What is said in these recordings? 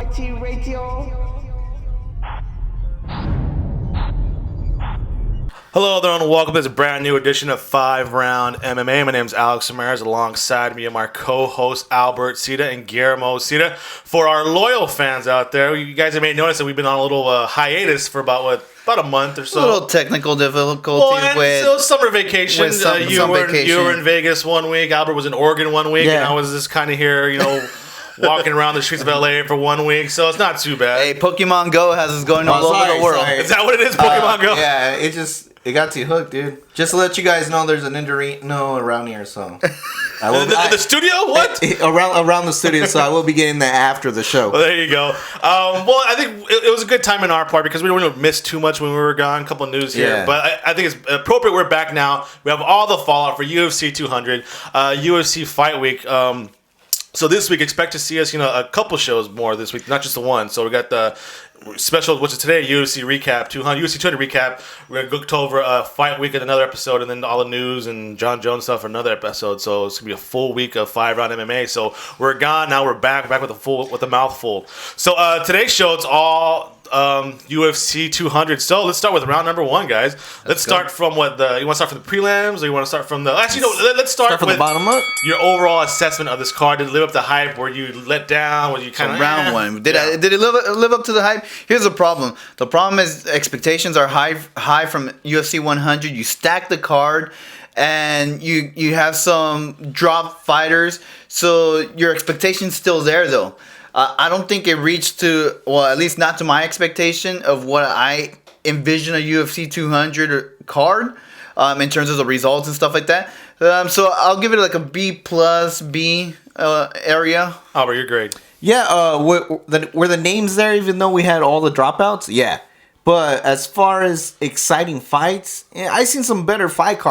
Mighty Radio. Hello there and welcome to this brand new edition of 5RoundMMA. My name is Alex Ramirez. Alongside me are my co-hosts Albert Cita and Guillermo Cita. For our loyal fans out there, you guys may notice that we've been on a little hiatus for about a month or so. A little technical difficulty with so summer vacation. You were vacation. in Vegas one week. Albert was in Oregon one week, and I was just kind of here, walking around the streets of LA for 1 week. So it's not too bad. Hey, Pokemon Go has us going all over the world. Is that what it is, Pokemon Go? Yeah, it got you hooked, dude. Just to let you guys know, there's an Indorino around here, so. The studio? What? Around the studio, so I will be getting that after the show. Well, there you go. Well, I think it was a good time on our part because we didn't miss too much when we were gone. A couple of news here. Yeah. But I think it's appropriate we're back now. We have all the fallout for UFC 200, UFC Fight Week. So this week, expect to see us, a couple shows more this week, not just the one. So we got the special, which is today, UFC recap, UFC 200 recap. We're going to go over Fight Week in another episode, and then all the news and John Jones stuff for another episode. So it's going to be a full week of 5RoundMMA. So we're gone, now we're back with a mouthful. So today's show, it's all UFC 200. So let's start with round number one, guys. Let's start from you want to start from the prelims, or you want to start from the? Actually, no. Let's start from with the bottom up. Your overall assessment of this card. Did it live up to hype? Were you let down? Were you kind of round one? Did it live up to the hype? Here's the problem. The problem is expectations are high from UFC 100. You stack the card, and you have some drop fighters, so your expectation's still there though. I don't think it reached at least not to my expectation of what I envision a UFC 200 card in terms of the results and stuff like that. So I'll give it like a B+, B area. Albert, you're great. Yeah, were the names there even though we had all the dropouts? Yeah. But as far as exciting fights, I seen some better fight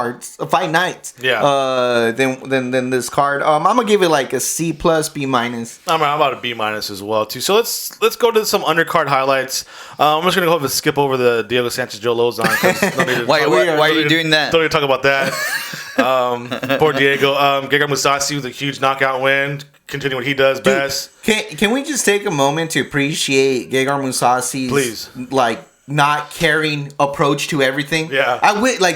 nights. Yeah. Than this card. I'm gonna give it like a C+, B-. I'm about a B- as well too. So let's go to some undercard highlights. I'm just gonna go ahead and skip over the Diego Sanchez Joe Lozon. Why are you doing that? Don't need to talk about that. Poor Diego. Gegard Mousasi with a huge knockout win. Continue what he does best. Can we just take a moment to appreciate Gegard Mousasi's not caring approach to everything? Yeah.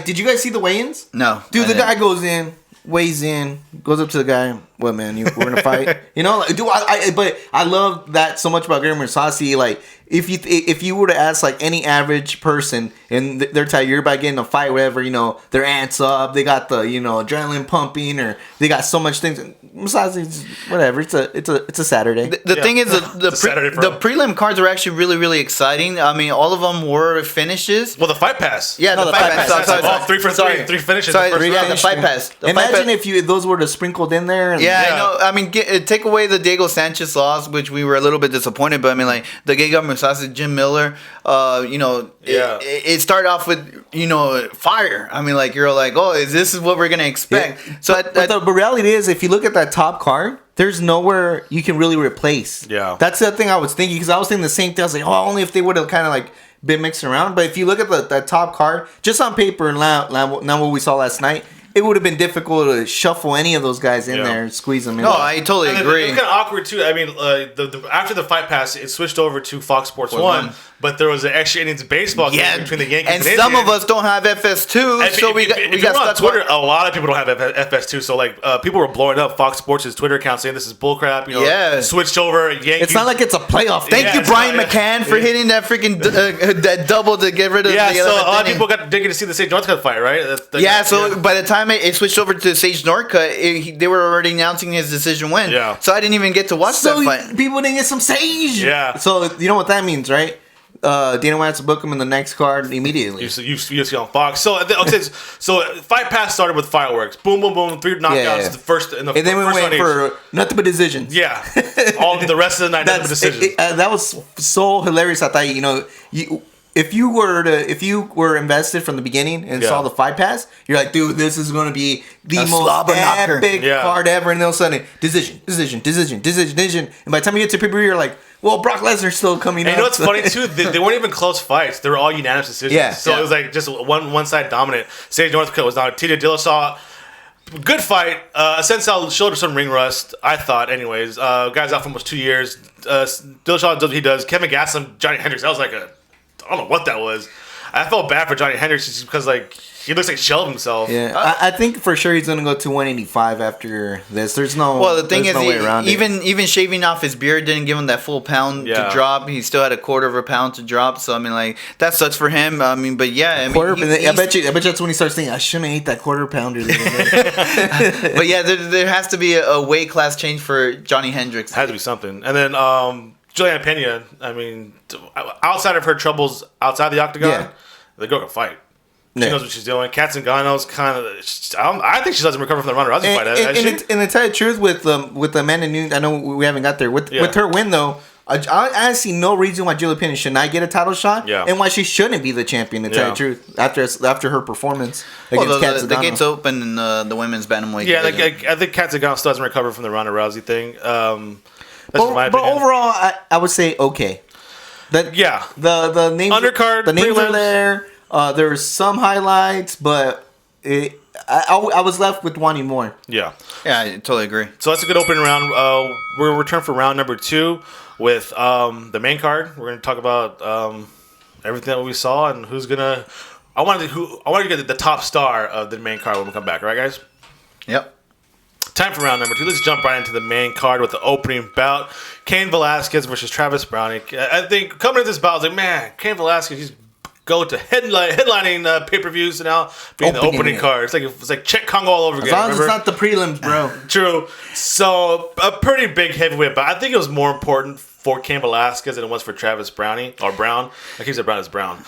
Did you guys see the weigh-ins? No. Dude, the guy goes in, weighs in, goes up to the guy. What, man? We're gonna fight? But I love that so much about Gegard Mousasi. Like, if you were to ask like any average person and they're tired, you're about getting a fight, whatever, their ants up, they got the adrenaline pumping, or they got so much things. Mousasi's whatever. It's a Saturday. The thing is, the prelim cards are actually really, really exciting. I mean, all of them were finishes. Well, the Fight Pass. Yeah, the Fight Pass. Sorry. 3 for 3. 3 finishes. The Fight Pass. Imagine if those were sprinkled in there. I know. I mean, take away the Diego Sanchez loss, which we were a little bit disappointed. But I mean, like the Gegard Mousasi, Jim Miller. It started off with fire. I mean, like you're like, oh, this is what we're gonna expect. Yeah. So, but the reality is, if you look at that top card, there's nowhere you can really replace. Yeah, that's the thing I was thinking, because I was thinking the same thing. I was like, oh, only if they would have kind of like been mixing around. But if you look at that top card, just on paper and now what we saw last night, it would have been difficult to shuffle any of those guys in there and squeeze them in. No, I totally agree. It's kind of awkward too. I mean, after the Fight Pass, it switched over to Fox Sports 1, but there was an extra innings baseball game between the Yankees and some of us don't have FS2, so we got stuck on Twitter. A lot of people don't have FS2, so like people were blowing up Fox Sports' Twitter account saying this is bullcrap. Switched over. Yankees. It's not like it's a playoff. Thank you, Brian McCann, for hitting that freaking that double to get rid of. Yeah, so a lot of people got to see the Sage Northcutt fight, right? By the time it switched over to Sage Northcutt, they were already announcing his decision win. Yeah. So I didn't even get to watch that fight. People didn't get some Sage. Yeah. So you know what that means, right? Dana White has to book him in the next card immediately. You see on Fox. So Fight Pass started with fireworks. Boom, boom, boom. 3 knockouts. The first and then we went for nothing but decisions. Yeah. All the rest of the night, nothing but decisions. That was so hilarious. I thought if you were invested from the beginning and saw the Fight Pass, you're like, dude, this is going to be the most epic card ever. And then all of a sudden, decision. And by the time you get to pay-per-view, you're like, well, Brock Lesnar's still coming up. You know what's funny, too? They weren't even close fights. They were all unanimous decisions. Yeah. So it was like just one side dominant. Sage Northcutt was down. TJ Dillashaw, good fight. Sensal showed some ring rust, I thought, anyways. Guy's out for almost 2 years. Dillashaw does what he does. Kevin Gastelum, Johnny Hendricks, that was like I don't know what that was. I felt bad for Johnny Hendricks just because, like, he looks like shell himself. Yeah, I think for sure he's gonna go to 185 after this. There's no. Well, the thing is, no way around even shaving off his beard didn't give him that full pound to drop. He still had a quarter of a pound to drop. So I mean, like that sucks for him. I mean, but yeah, I bet you that's when he starts thinking, I shouldn't eat that quarter pounder. But yeah, there has to be a weight class change for Johnny Hendricks. Has to be something. And then Juliana Pena. I mean, outside of her troubles outside the octagon, the girl can fight. She knows what she's doing. Kat Zingano's kind of. I think she doesn't recover from the Ronda Rousey fight. And to tell you the truth, with Amanda Nunes, I know we haven't got there. With her win though, I see no reason why Julia Pena should not get a title shot, and why she shouldn't be the champion. To tell you the truth, after her performance against Kat Zingano. The gates open in the women's bantamweight. Yeah, I think Kat Zingano still hasn't recovered from the Ronda Rousey thing. But overall, I would say okay. The names, undercard, the names prelims. are there. There were some highlights, but I was left with wanting more. Yeah, I totally agree. So that's a good opening round. We're return for round number 2 with the main card. We're going to talk about everything that we saw and who's gonna. I wanted to get the top star of the main card when we come back. All right, guys. Yep. Time for round number 2. Let's jump right into the main card with the opening bout. Cain Velasquez versus Travis Browne. I think coming into this bout, I was like, man, Cain Velasquez, he's go to headlining pay-per-views now, being the opening card. It's like Czech Congo all over again. As long as it's not the prelims, bro. True. So a pretty big heavyweight, but I think it was more important for Cain Velasquez than it was for Travis Browne or Brown. I keep saying Brown as Brown.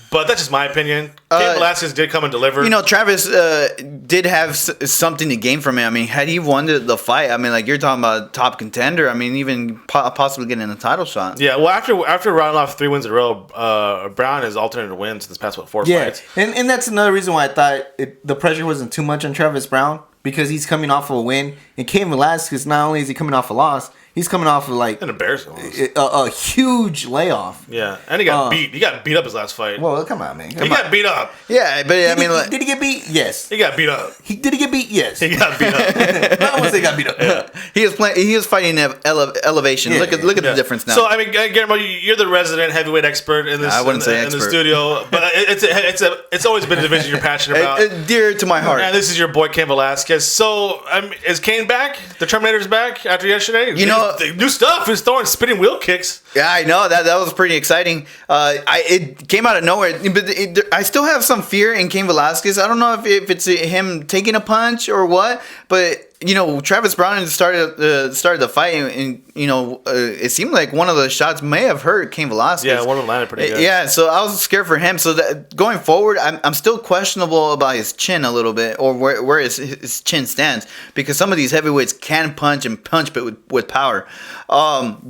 But that's just my opinion. Cain Velasquez did come and deliver. You know, Travis did have something to gain from it. I mean, had he won the fight, I mean, like you're talking about top contender. I mean, even possibly getting a title shot. Yeah, well, after rounding off 3 wins in a row, Brown has alternated wins this past 4 fights. And that's another reason why I thought the pressure wasn't too much on Travis Browne, because he's coming off of a win. And Cain Velasquez, not only is he coming off a loss, he's coming off of like an embarrassing a huge layoff. Yeah, and he got beat. He got beat up his last fight. Well, come on, man. He got beat up. Yeah, but I mean, did he get beat? Yes. He got beat up. Did he get beat? Yes. He got beat up. Not once he got beat up. Yeah. He was fighting elevation. Look at the difference now. So I mean, Guillermo, you're the resident heavyweight expert in this. I wouldn't say in expert. the studio, but it's always been a division you're passionate about. Dear to my heart. And this is your boy Cain Velasquez. So is Cain back? The Terminator's back after yesterday. You know, new stuff. He's throwing spinning wheel kicks. Yeah, I know that was pretty exciting. It came out of nowhere, but I still have some fear in Cain Velasquez. I don't know if it's him taking a punch or what, but you know, Travis Browne started the fight, and you know, it seemed like one of the shots may have hurt Cain Velasquez. Yeah, one of them landed pretty good. Yeah, so I was scared for him. So that going forward, I'm still questionable about his chin a little bit, or where his chin stands, because some of these heavyweights can punch, but with power.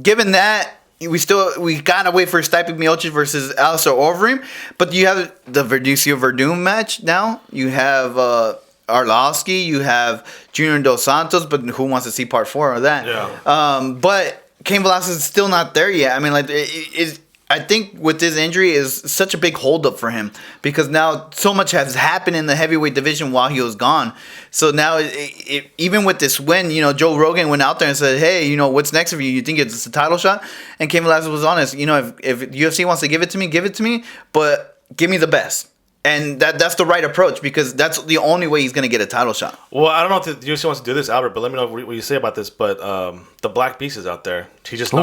Given that, we gotta wait for Stipe Miocic versus Alistair Overeem, but you have the Verducio Verdum match now. You have Arlovsky, you have Junior Dos Santos, but who wants to see part 4 of that? Yeah. But Cain Velasquez is still not there yet. I mean, like I think with this injury is such a big holdup for him, because now so much has happened in the heavyweight division while he was gone. So now, even with this win, you know, Joe Rogan went out there and said, "Hey, you know, what's next for you? You think it's a title shot?" And Cain Velasquez was honest. You know, if UFC wants to give it to me, but give me the best. And that's the right approach, because that's the only way he's going to get a title shot. Well, I don't know if the UFC wants to do this, Albert, but let me know what you say about this. But the Black Beast is out there. He just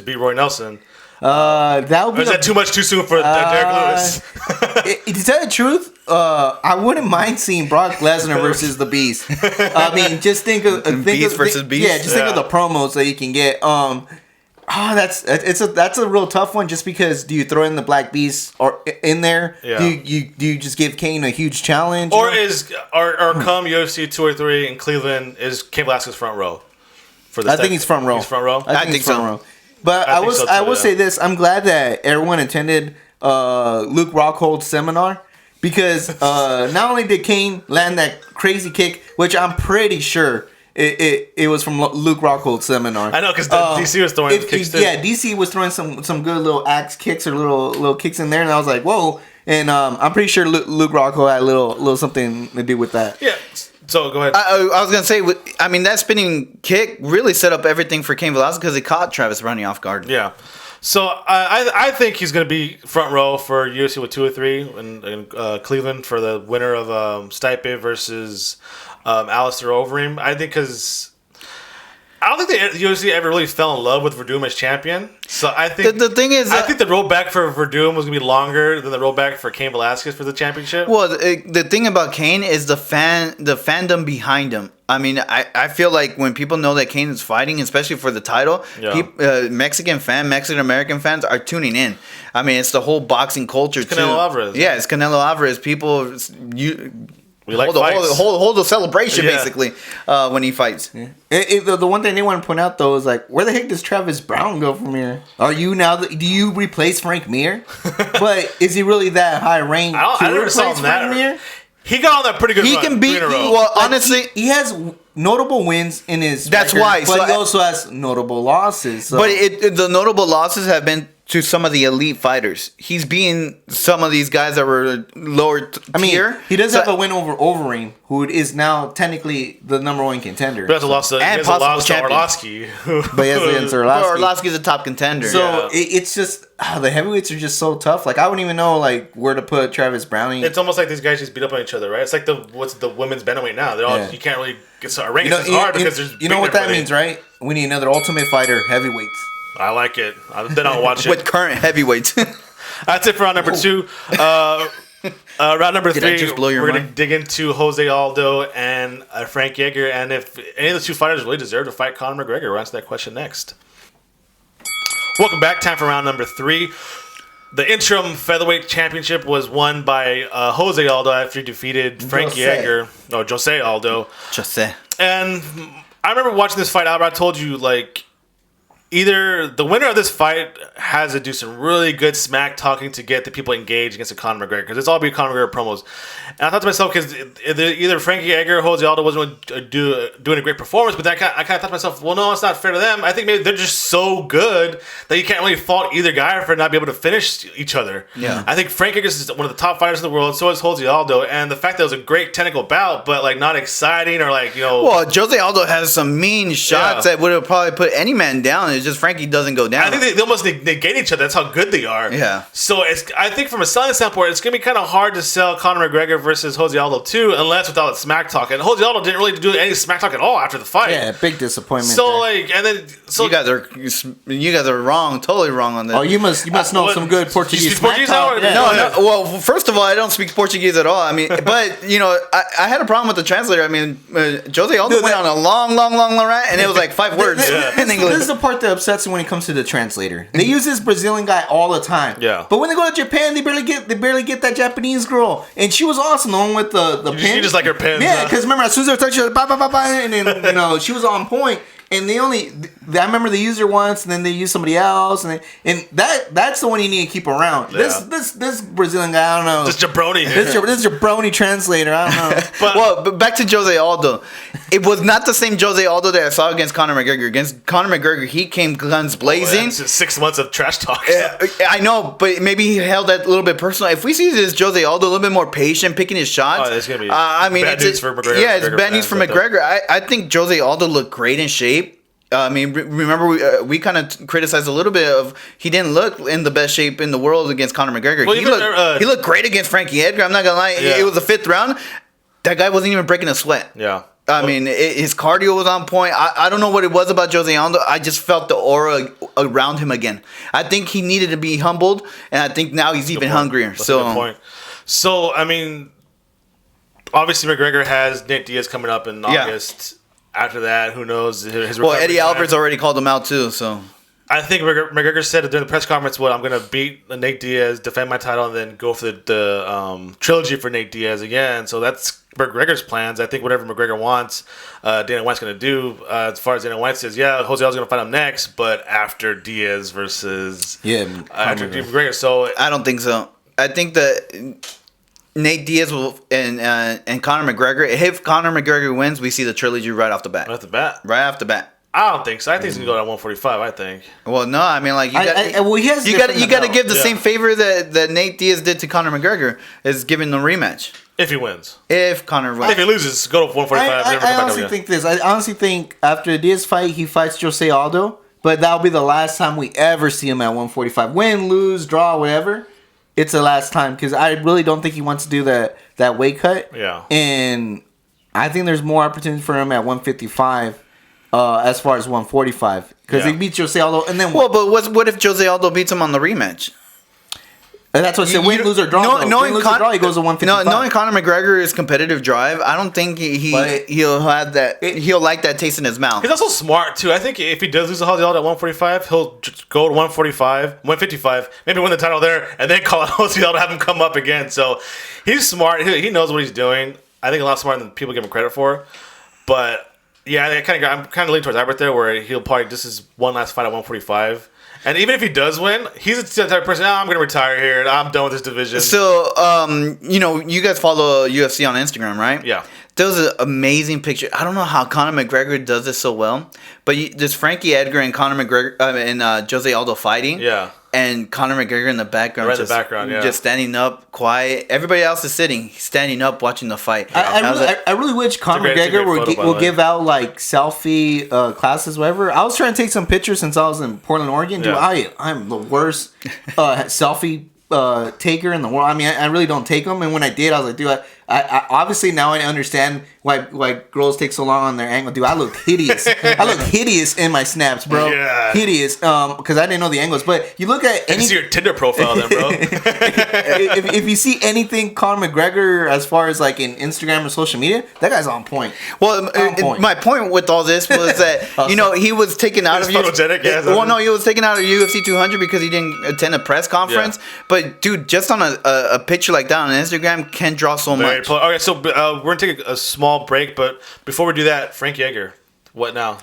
beat Roy Nelson. That would be. Or is that too much too soon for Derek Lewis? To tell the truth, I wouldn't mind seeing Brock Lesnar versus the Beast. I mean, just think of Beast versus Beast. Yeah, just think of the promos that you can get. That's a real tough one, just because do you throw in the Black Beast or in there? Yeah. Do you just give Cain a huge challenge? Or come UFC 203 in Cleveland, is Cain Velasquez front row? I think he's front row. He's front row? I think so. But I will say this: I'm glad that everyone attended Luke Rockhold's seminar, because not only did Cain land that crazy kick, which I'm pretty sure it was from Luke Rockhold's seminar. I know, because DC was throwing kicks too. Yeah, DC was throwing some good little axe kicks or little kicks in there, and I was like, whoa. And I'm pretty sure Luke Rocco had a little something to do with that. Yeah. So go ahead. I was gonna say, I mean, that spinning kick really set up everything for Cain Velasquez because it caught Travis Browne off guard. Yeah. So I think he's going to be front row for UFC with 2 or 3 in Cleveland for the winner of Stipe versus Alistair Overeem. I think because I don't think the UFC ever really fell in love with Verdum as champion. So I think the thing is, I think the road back for Verdum was going to be longer than the road back for Cain Velasquez for the championship. well, the thing about Cain is the fandom behind him. I mean, I feel like when people know that Cain is fighting, especially for the title, Mexican American fans are tuning in. I mean, it's the whole boxing culture too. Canelo Alvarez. Yeah, it's Canelo Alvarez. People, We like hold the celebration Yeah. basically when he fights. Yeah. The one thing they want to point out though is like, where the heck does Travis Browne go from here? Are you now? Do you replace Frank Mir? But is he really that high ranked? I never saw him that. He got on that pretty good. He run, can beat. 3 in a row. Well, honestly, he has notable wins in his. That's record, why, but so he also has notable losses. So. but the notable losses have been to some of the elite fighters. He's beating some of these guys that were lower tier. He does have a win over Overeem, who is now technically the number 1 contender. But that's a loss to, And he has a possible loss to champion. Arlovsky. But he has against But Arlovsky. Arlovsky's a top contender. So it's just the heavyweights are just so tough. Like I wouldn't even know like where to put Travis Browne. It's almost like these guys just beat up on each other, right? It's like what's the women's bantamweight now? They're all you can't really get a rank. It's hard because there's you know what that means, right? We need another Ultimate Fighter heavyweights. I like it. Then I'll watch it. with current heavyweights. That's it for round number 2. Round number 3, I just blow your we're going to mind? dig into Jose Aldo and Frankie Edgar, and if any of the 2 fighters really deserve to fight Conor McGregor. We'll answer that question next. Welcome back. Time for round number 3. The interim featherweight championship was won by Jose Aldo after he defeated Frankie Edgar. No, Jose Aldo. Jose. And I remember watching this fight, Albert. I told you, like, either the winner of this fight has to do some really good smack talking to get the people engaged against the Conor McGregor, because it's all be Conor McGregor promos. And I thought to myself, because either Frankie Edgar or Jose Aldo wasn't doing a great performance, but then I kind of thought to myself, well, no, it's not fair to them. I think maybe they're just so good that you can't really fault either guy for not being able to finish each other. Yeah. I think Frankie Edgar is one of the top fighters in the world, so is Jose Aldo, and the fact that it was a great technical bout, but like not exciting or like, you know. Well, Jose Aldo has some mean shots that would have probably put any man down. It's just Frankie doesn't go down. I think they almost negate each other. That's how good they are. Yeah. So I think from a selling standpoint, it's gonna be kind of hard to sell Conor McGregor versus Jose Aldo too, unless without that smack talk. And Jose Aldo didn't really do any smack talk at all after the fight. Yeah, big disappointment. So there. like, and then so you guys are wrong, totally wrong on that. Oh, you must know what- some good you Portuguese. speak Portuguese smack now, talk. or- Yeah. No. Well, first of all, I don't speak Portuguese at all. I mean, but you know, I had a problem with the translator. I mean, Jose Aldo went on a long rant, and it was like 5 words in English. This is the part that upsets me when it comes to the translator. They use this Brazilian guy all the time. Yeah. But when they go to Japan, they barely get that Japanese girl, and she was awesome. The one with the pin. She just like her pins. Yeah, because remember as soon as they were touching, she was and then you know she was on point. And I remember they used her once, and then they used somebody else, and that's the one you need to keep around. Yeah. This Brazilian guy, I don't know. This jabroni. This jabroni translator, I don't know. But back to Jose Aldo. It was not the same Jose Aldo that I saw against Conor McGregor. Against Conor McGregor, he came guns blazing. That's just 6 months of trash talk. I know, but maybe he held that a little bit personal. If we see this Jose Aldo a little bit more patient, picking his shots, it's gonna be bad news for McGregor. Yeah, it's McGregor bad news for fans out McGregor. I think Jose Aldo looked great in shape. I mean, remember we kind of criticized a little bit of he didn't look in the best shape in the world against Conor McGregor. Well, he looked great against Frankie Edgar. I'm not gonna lie, Yeah. it was the 5th round. That guy wasn't even breaking a sweat. Yeah. I mean, his cardio was on point. I don't know what it was about Jose Aldo. I just felt the aura around him again. I think he needed to be humbled, and I think now he's even hungrier. That's a good point. So, I mean, obviously McGregor has Nate Diaz coming up in August. After that, who knows? Well, Eddie Alvarez already called him out too, so. I think McGregor said during the press conference, "What I'm going to beat Nate Diaz, defend my title, and then go for the trilogy for Nate Diaz again." So that's McGregor's plans. I think whatever McGregor wants, Dana White's going to do. As far as Dana White says, yeah, Jose Aldo's going to fight him next, but after Diaz versus after McGregor. So I don't think so. I think that Nate Diaz and Conor McGregor. If Conor McGregor wins, we see the trilogy right off the bat. right off the bat. Right off the bat. I don't think so. I think he's gonna go down 145. I think. Well, no, I mean, like, he has you got to give the Yeah. same favor that Nate Diaz did to Conor McGregor, is giving the rematch. If he wins. If Conor wins. If he loses, go to 145. never come I back up honestly again. think this. I honestly think after the Diaz fight, he fights Jose Aldo, but that'll be the last time we ever see him at 145. Win, lose, draw, whatever. It's the last time because I really don't think he wants to do that weight cut. Yeah. And I think there's more opportunity for him at 155 as far as 145 because he beats Jose Aldo and then Well, but what if Jose Aldo beats him on the rematch? and that's what I said. Win, lose, or draw. Win, lose, or draw, he goes to 155. Knowing Conor McGregor's competitive drive, I don't think he'll have that. He'll like that taste in his mouth. He's also smart too. I think if he does lose to Jose Aldo at 145, he'll just go to 145, 155, maybe win the title there, and then call out Jose Aldo, have him come up again. So he's smart. He knows what he's doing. I think a lot smarter than people give him credit for. But yeah, I'm kind of leaning towards Albert there, where he'll probably this is one last fight at 145. And even if he does win, he's the type of person, I'm going to retire here. I'm done with this division. So, you guys follow UFC on Instagram, right? Yeah. There was an amazing picture. I don't know how Conor McGregor does this so well, but there's Frankie Edgar and Conor McGregor and Jose Aldo fighting. Yeah. And Conor McGregor in the background, Right in the background, yeah. just standing up, quiet. Everybody else is sitting. He's standing up, watching the fight. I really wish Conor McGregor will give out like selfie classes, whatever. I was trying to take some pictures since I was in Portland, Oregon. Dude, I'm the worst selfie taker in the world. I mean, I really don't take them, and when I did, I was like, dude, I obviously now I understand why girls take so long on their angle. Dude, I look hideous. I look hideous in my snaps, bro. Yeah. Hideous. Because I didn't know the angles. But you look at I can see your Tinder profile then, bro. if you see anything Conor McGregor as far as like in Instagram or social media, that guy's on point. Well, my point with all this was that he was taken out of photogenic, yeah. Well, no, he was taken out of UFC 200 because he didn't attend a press conference. Yeah. But dude, just on a picture like that on Instagram can draw so much. Okay, so we're going to take a small break, but before we do that, Frankie Edgar, what now?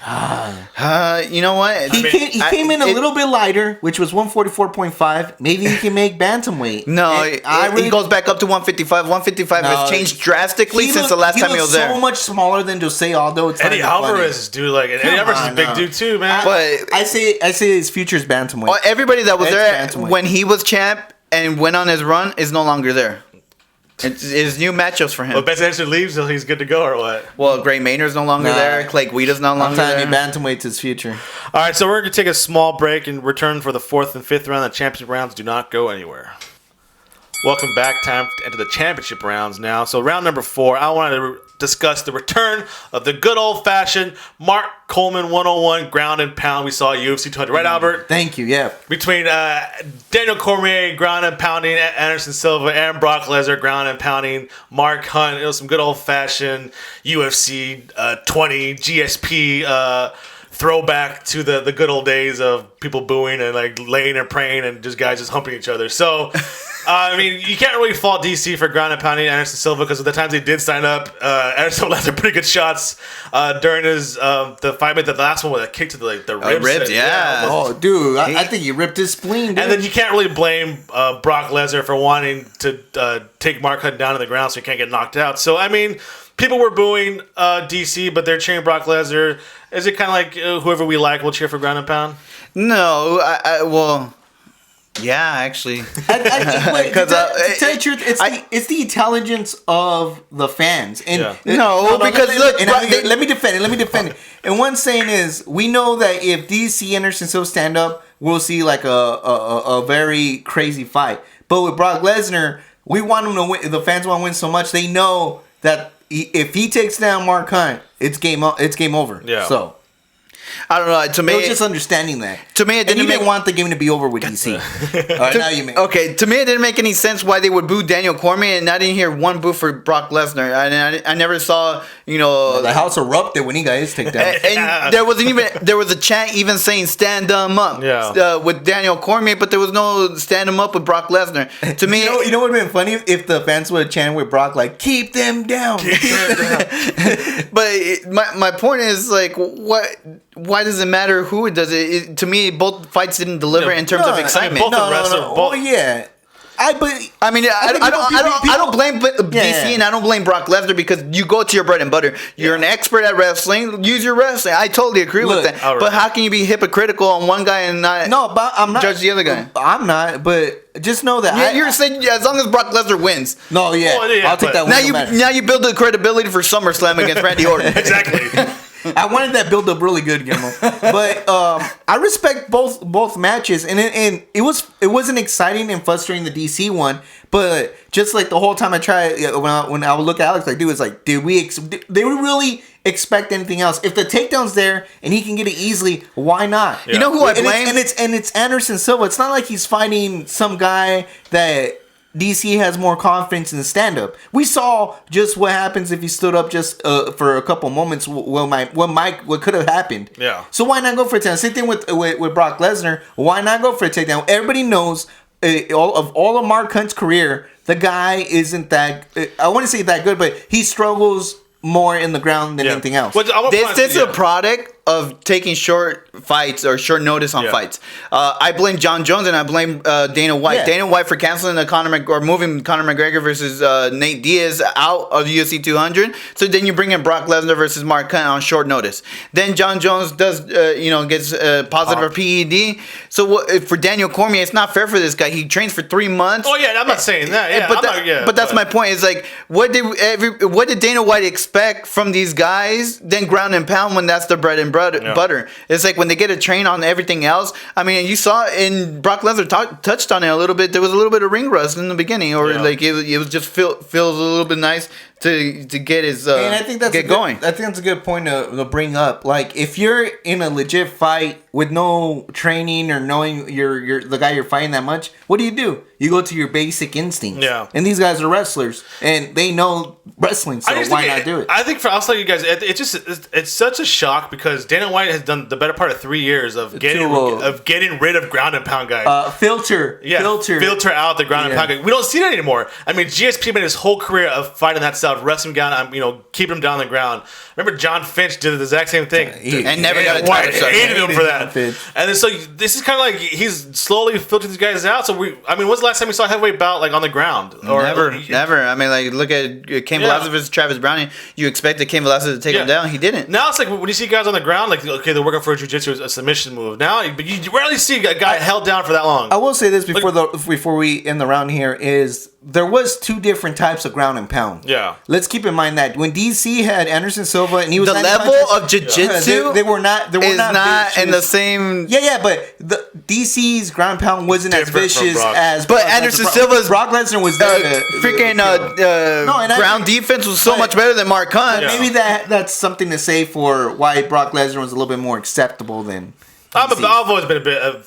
You know what? He came in a little bit lighter, which was 144.5. Maybe he can make bantamweight. No, he goes back up to 155. 155 has changed drastically since the last time he was there. So much smaller than Jose Aldo. It's Eddie Alvarez, dude, like Eddie Alvarez is a big dude too, man. But I say his future's bantamweight. Everybody that was there when he was champ and went on his run is no longer there. It's new matchups for him. But Benson Henderson leaves, so he's good to go, or what? Well, Gray Maynard's no longer there. Clay Guida's no longer there. I'm telling you, bantamweight's his future. All right, so we're going to take a small break and return for the 4th and 5th round. The championship rounds do not go anywhere. Welcome back. Time to enter the championship rounds now. So round number 4, I wanted to discuss the return of the good old-fashioned Mark Coleman 101 ground and pound we saw at UFC 200. Right, Albert? Thank you, yeah. Between Daniel Cormier ground and pounding, Anderson Silva, and Brock Lesnar ground and pounding, Mark Hunt. It was some good old-fashioned UFC 20 GSP throwback to the good old days of people booing and like laying and praying and just guys just humping each other. So, I mean, you can't really fault DC for ground and pounding Anderson Silva because of the times they did sign up. Anderson Silva had some pretty good shots during his the fight. The last one with a kick to the ribs. Ribs, yeah. Oh, dude, I think he ripped his spleen, dude. And then you can't really blame Brock Lesnar for wanting to take Mark Hunt down to the ground so he can't get knocked out. So, I mean, people were booing DC, but they're cheering Brock Lesnar. Is it kind of like whoever we like will cheer for ground and pound? No, well, yeah, actually. Because to tell you the truth, it's the intelligence of the fans. And No, because look, let me defend it. And one saying is, we know that if DC Anderson Silva stand up, we'll see like a very crazy fight. But with Brock Lesnar, we want him to win. The fans want to win so much, they know that if he takes down Mark Hunt, it's game over. Yeah. So I don't know. To me, it was just understanding that. To me, it didn't want the game to be over with DC. Now you make. Okay, to me, it didn't make any sense why they would boo Daniel Cormier, and I didn't hear one boo for Brock Lesnar. I never saw, the house erupted when he got his takedown. And there was a chant even saying "stand him up" with Daniel Cormier, but there was no "stand him up" with Brock Lesnar. To me, you know what would have been funny if the fans would have chanted with Brock like "keep them down." But my point is like, why does it matter who it does it? To me, both fights didn't deliver in terms of excitement. I mean, both the wrestlers. Oh yeah. I don't blame DC and I don't blame Brock Lesnar because you go to your bread and butter. You're an expert at wrestling. Use your wrestling. I totally agree with that. Right. But how can you be hypocritical on one guy and not I'm not judge the other guy? I'm not, but just know that you're saying as long as Brock Lesnar wins. No, I'll take that. Now you build the credibility for SummerSlam against Randy Orton. Exactly. I wanted that build up really good, Guillermo. But I respect both matches, and it wasn't exciting and frustrating the DC one, but just like the whole time I tried when I would look at Alex, like, dude, it's like, did we really expect anything else? If the takedown's there and he can get it easily, why not? Yeah. You know who I blame? It's Anderson Silva. It's not like he's fighting some guy that DC has more confidence in the stand-up. We saw just what happens if he stood up just for a couple moments. What could have happened? Yeah. So why not go for a takedown? Same thing with Brock Lesnar. Why not go for a takedown? Everybody knows all of Mark Hunt's career, the guy isn't that. I want to say that good, but he struggles more in the ground than anything else. This is a product of taking short fights or short notice on fights. I blame John Jones and I blame Dana White. Yeah. Dana White for canceling moving Conor McGregor versus Nate Diaz out of UFC 200. So then you bring in Brock Lesnar versus Mark Hunt on short notice. Then John Jones does gets positive for PED. So for Daniel Cormier, it's not fair for this guy. He trains for 3 months. Oh yeah, I'm not saying that. Yeah, but that's my point. Is like what did Dana White expect from these guys? Then ground and pound when that's the bread and butter. It's like when they get a train on everything else. I mean, you saw in Brock Lesnar touched on it a little bit. There was a little bit of ring rust in the beginning, or like it was just feels a little bit nice to get his and I think that's going. I think that's a good point to bring up. Like if you're in a legit fight with no training or knowing you're the guy you're fighting that much, what do? You go to your basic instincts. Yeah. And these guys are wrestlers and they know wrestling, so why not do it? I think I'll tell you guys, it's such a shock because Dana White has done the better part of 3 years of getting rid of ground and pound guys. Filter out the ground and pound guys. We don't see that anymore. I mean, GSP made his whole career of fighting that style, of wrestling down, keeping him down on the ground. Remember, John Finch did the exact same thing and never got a White title. Hated him for that. And then, so this is kind of like he's slowly filtering these guys out. So when's the last time we saw a heavyweight bout like on the ground? Never. I mean, like look at Cain Velasquez versus Travis Browne. You expected Cain Velasquez to take him down. He didn't. Now it's like when you see guys on the ground, like okay, they're working for a jiu-jitsu, a submission move. Now, but you rarely see a guy held down for that long. I will say this before we end the round here is there was 2 different types of ground and pound. Yeah. Let's keep in mind that when DC had Anderson Silva and he was the level of jiu-jitsu they were not in the same. Yeah, but the DC's ground and pound wasn't as vicious as. But Anderson Silva's Brock Lesnar was there. Ground defense was so much better than Mark Hunt. Yeah. Maybe that's something to say for why Brock Lesnar was a little bit more acceptable than. I've always been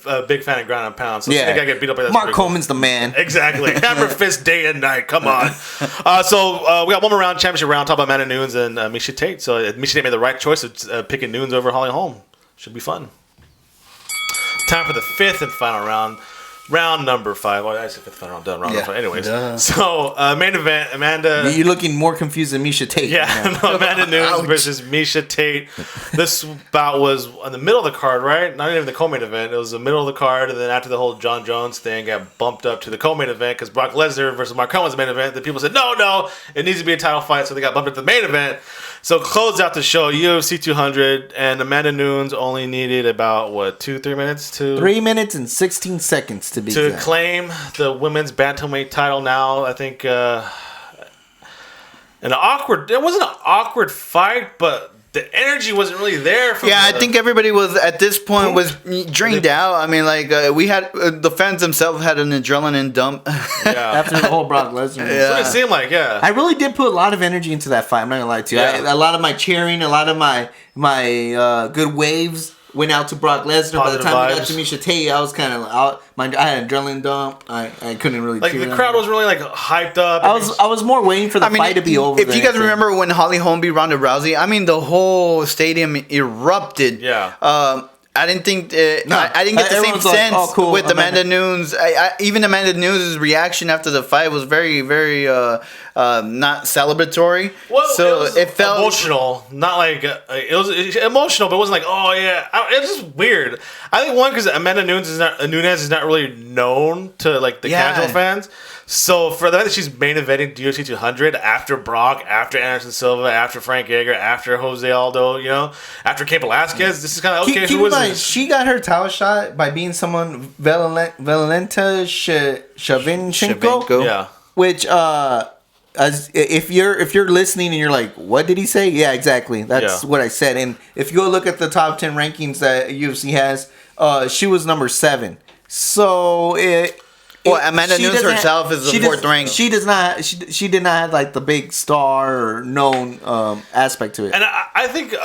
a big fan of ground and pound, so I think I get beat up by that. Mark Coleman's the man. Exactly. Hammer fist day and night. Come on. So we got one more round, championship round. Talk about Amanda Nunes and Miesha Tate. So Miesha Tate made the right choice of picking Nunes over Holly Holm. Should be fun. Time for the 5th and final round. Round number 5. Oh, I said 5th final round. Done. Round number 5. Anyways. So main event, Amanda. You're looking more confused than Miesha Tate. Yeah. Amanda Nunes versus Miesha Tate. This bout was in the middle of the card, right? Not even the co-main event. It was the middle of the card, and then after the whole John Jones thing got bumped up to the co-main event because Brock Lesnar versus Mark Hunt was the main event. The people said, no, it needs to be a title fight, so they got bumped up to the main event. So closed out the show, UFC 200, and Amanda Nunes only needed about, 2-3 minutes to... 3 minutes and 16 seconds to be exact. Claim the women's bantamweight title now. I think it wasn't an awkward fight, but the energy wasn't really there. I think everybody was at this point was drained out. I mean, like we had the fans themselves had an adrenaline dump. After the whole Brock Lesnar. That's what it seemed like. Yeah, I really did put a lot of energy into that fight. I'm not gonna lie to you. A lot of my cheering, a lot of my good waves went out to Brock Lesnar. By the time we got to Miesha Tate, I was kind of out. I had an adrenaline dump. I couldn't really like the crowd wasn't really like hyped up. I was more waiting for the fight to be over. If you guys remember when Holly Holm beat Ronda Rousey, I mean the whole stadium erupted. Yeah. I didn't think I didn't get the same sense with Amanda Nunes. Even Amanda Nunes' reaction after the fight was very, very not celebratory. Well, so it felt emotional, not like it was emotional, but it wasn't like, oh yeah. It was just weird. I think one because Amanda Nunes is not really known to like the casual fans. So for that, she's main eventing UFC 200 after Brock, after Anderson Silva, after Frankie Edgar, after Jose Aldo, after Cain Velasquez. This is kind of okay. Who is this? She got her title shot by being someone Valentina Shevchenko. Yeah. Which if you're listening and you're like, what did he say? Yeah, exactly. That's what I said. And if you go look at the top 10 rankings that UFC has, she was number 7. So Amanda Nunes herself is the 4th rank. She does not. She did not have like the big star or known aspect to it. And I think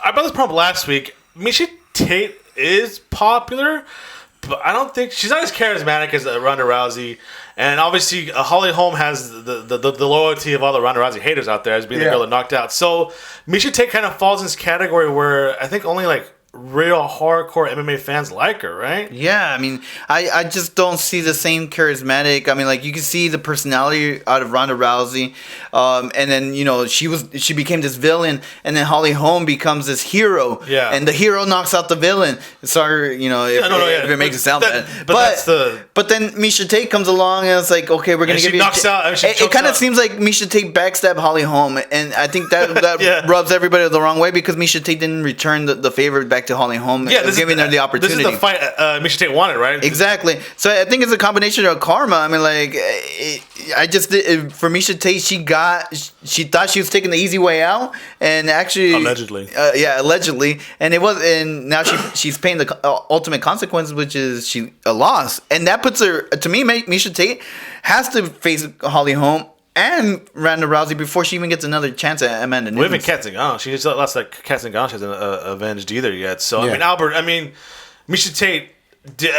I brought this problem last week. Miesha Tate is popular, but I don't think she's not as charismatic as Ronda Rousey. And obviously, Holly Holm has the loyalty of all the Ronda Rousey haters out there as being the girl that knocked out. So Miesha Tate kind of falls in this category where I think only like real hardcore MMA fans like her, right? Yeah, I mean, I just don't see the same charismatic. I mean, like you can see the personality out of Ronda Rousey, and then she became this villain, and then Holly Holm becomes this hero. Yeah, and the hero knocks out the villain. Sorry, if it makes it sound bad. But then Miesha Tate comes along and it's like, okay, we're gonna give you. Knocks out. It kind of seems like Miesha Tate backstabbed Holly Holm, and I think that rubs everybody the wrong way because Miesha Tate didn't return the favor back to Holly Holm, giving her the opportunity. This is the fight Miesha Tate wanted, right? Exactly. So I think it's a combination of karma. I mean, like, for Miesha Tate, she thought she was taking the easy way out, and actually, allegedly, and it was, and now she's paying the ultimate consequences, which is a loss, and that puts her. To me, Miesha Tate has to face Holly Holm and Ronda Rousey before she even gets another chance at Amanda Nunes. Well, even Kat Zingano. She just lost like Kat Zingano. She hasn't avenged either yet. So, I mean, Miesha Tate,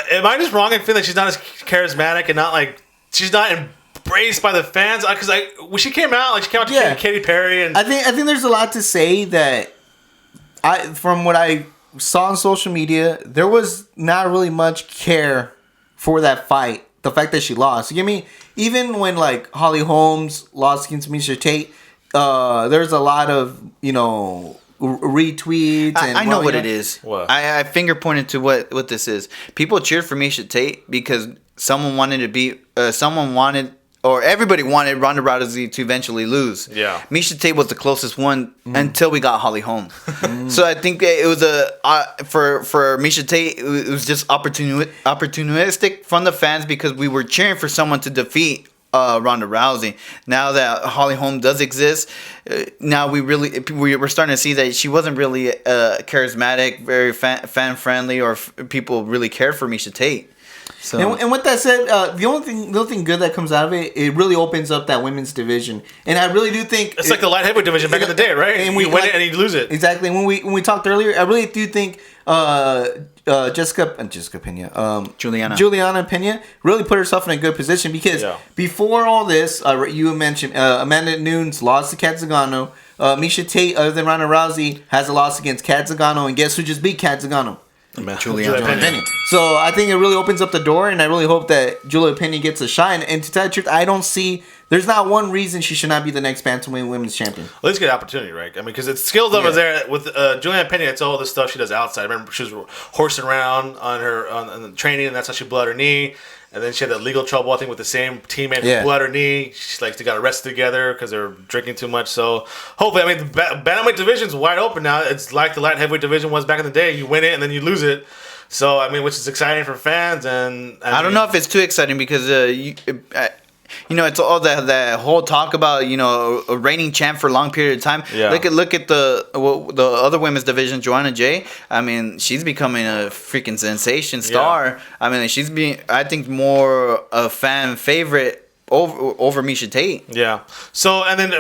am I just wrong in feeling like she's not as charismatic and not like, she's not embraced by the fans? Because when she came out, she came out to Katy Perry. And I think there's a lot to say that from what I saw on social media, there was not really much care for that fight. The fact that she lost. You get me? Even when like Holly Holmes lost against Miesha Tate, there's a lot of retweets. And I know what it is. What? I finger pointed to what this is. People cheered for Miesha Tate because someone wanted or everybody wanted Ronda Rousey to eventually lose. Yeah. Miesha Tate was the closest one until we got Holly Holm. So I think it was for Miesha Tate, it was just opportunistic from the fans because we were cheering for someone to defeat Ronda Rousey. Now that Holly Holm does exist, now we're starting to see that she wasn't really charismatic, very fan friendly, or people really cared for Miesha Tate. So. And with that said, the only thing good that comes out of it, it really opens up that women's division, and I really do think it's like the light heavyweight division back in the day, right? And we win it and you lose it. Exactly. When we talked earlier, I really do think Juliana Pena really put herself in a good position because before all this, you mentioned Amanda Nunes lost to Kat Zingano. Miesha Tate, other than Ronda Rousey, has a loss against Kat Zingano, and guess who just beat Kat Zingano? Julia Pena. So I think it really opens up the door, and I really hope that Julia Pena gets a shine. And to tell the truth, I don't see. There's not one reason she should not be the next bantamweight women's champion. Well, let's get an opportunity, right? I mean, because it's skills over there with Juliana Pena. It's all the stuff she does outside. I remember she was horsing around on the training, and that's how she blew out her knee. And then she had that legal trouble, I think, with the same teammate who blew out her knee. She they got arrested together because they were drinking too much. So hopefully, I mean, the bantamweight division's wide open now. It's like the light heavyweight division was back in the day. You win it and then you lose it. So I mean, which is exciting for fans. And I don't know if it's too exciting because it's all that whole talk about a reigning champ for a long period of time. Yeah. Look at the other women's division, Joanna Jay. I mean, she's becoming a freaking sensation star. Yeah. I mean, she's being, I think, more a fan favorite over Miesha Tate. Yeah. So and then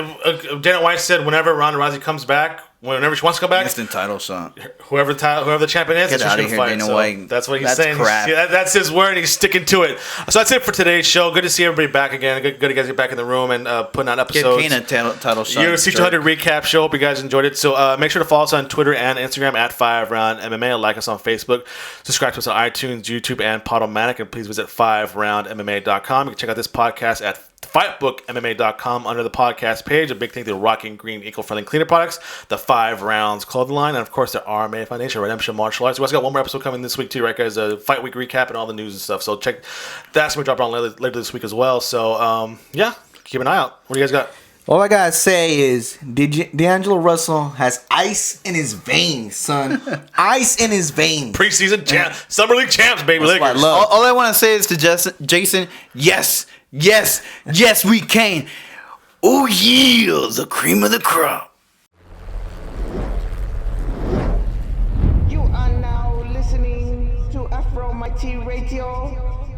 Dana White said whenever Ronda Rousey comes back. Whenever she wants to come back, instant title shot. Whoever the champion is, get out of here, fight. Dana so White. That's what he's saying. Crap. That's his word, and he's sticking to it. So that's it for today's show. Good to see everybody back again. Good to guys get back in the room and putting out episodes. Get Cain a title shot. UFC 200 recap show. Hope you guys enjoyed it. So make sure to follow us on Twitter and Instagram at FiveRoundMMA. Like us on Facebook. Subscribe to us on iTunes, YouTube, and Podomatic. And please visit FiveRoundMMA.com. You can check out this podcast at FightBookMMA.com under the podcast page. A big thank you to Rocking Green Eco-Friendly Cleaner Products, the 5 Rounds clothing line, and of course the RMA Foundation, Redemption Martial Arts. We also got one more episode coming this week too, right guys? A Fight Week recap and all the news and stuff. So check that's going to drop on later this week as well. So yeah, keep an eye out. What do you guys got? All I gotta say is, D'Angelo Russell has ice in his veins, son. Ice in his veins. Preseason champ, Summer League champs, baby. That's what I love. All I want to say is to Jason, yes, we can. Oh yeah, the cream of the crop. You are now listening to FRMMA Radio.